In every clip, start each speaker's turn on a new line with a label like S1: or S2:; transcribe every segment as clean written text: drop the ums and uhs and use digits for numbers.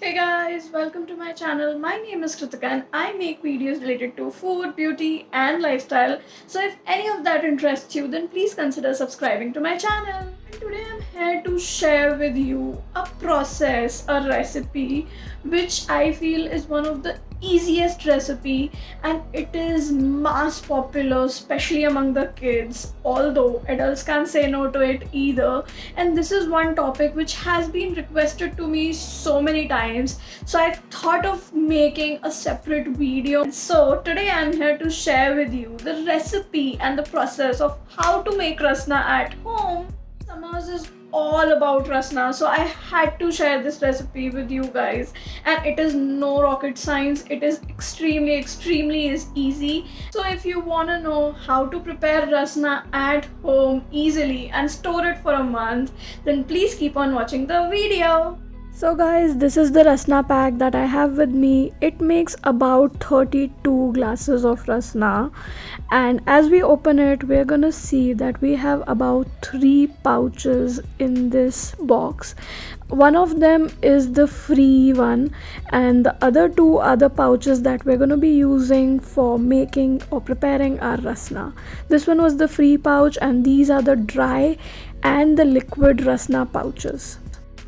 S1: Hey guys, welcome to my channel. My name is Kritika and I make videos related to food, beauty and lifestyle. So if any of that interests you, then please consider subscribing to my channel. And today I'm here to share with you a process, a recipe which I feel is one of the easiest recipe, and it is mass popular especially among the kids, although adults can't say no to it either. And this is one topic which has been requested to me so many times, so I've thought of making a separate video. So today I'm here to share with you the recipe and the process of how to make rasna at home. Summers is all about rasna, so I had to share this recipe with you guys, and it is no rocket science. It is extremely is easy. So if you want to know how to prepare rasna at home easily and store it for a month, then please keep on watching the video. So guys, this is the rasna pack that I have with me. It makes about 32 glasses of rasna, and as we open it, we're gonna see that we have about 3 pouches in this box. One of them is the free one, and the other 2 are the pouches that we're gonna be using for making or preparing our rasna. This one was the free pouch, and these are the dry and the liquid rasna pouches.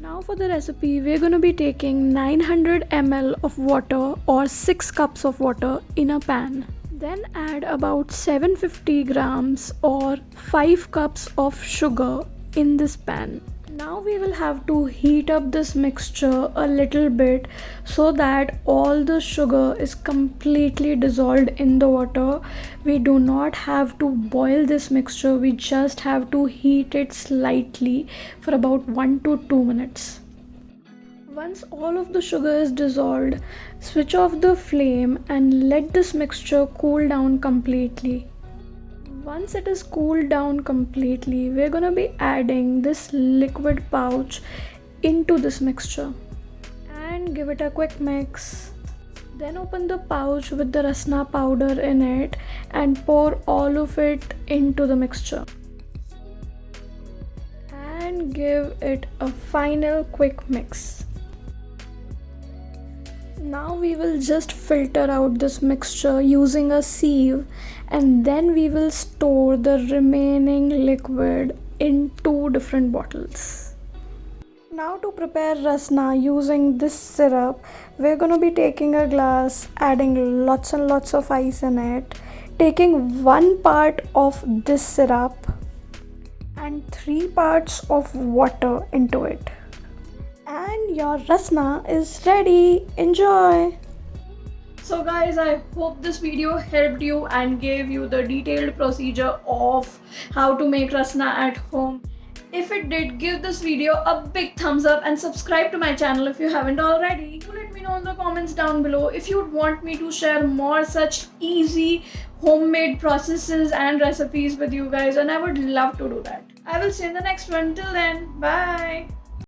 S1: Now for the recipe, we're going to be taking 900 ml of water or 6 cups of water in a pan. Then add about 750 grams or 5 cups of sugar in this pan. Now we will have to heat up this mixture a little bit so that all the sugar is completely dissolved in the water. We do not have to boil this mixture, we just have to heat it slightly for about 1 to 2 minutes. Once all of the sugar is dissolved, switch off the flame and let this mixture cool down completely. Once it is cooled down completely, we're gonna be adding this liquid pouch into this mixture and give it a quick mix. Then open the pouch with the rasna powder in it and pour all of it into the mixture and give it a final quick mix. Now we will just filter out this mixture using a sieve, and then we will store the remaining liquid in 2 different bottles. Now to prepare rasna using this syrup, we're going to be taking a glass, adding lots and lots of ice in it, taking 1 part of this syrup and 3 parts of water into it. And your rasna is ready. Enjoy! So guys, I hope this video helped you and gave you the detailed procedure of how to make rasna at home. If it did, give this video a big thumbs up and subscribe to my channel if you haven't already. Do let me know in the comments down below if you'd want me to share more such easy homemade processes and recipes with you guys, and I would love to do that. I will see you in the next one. Till then, bye!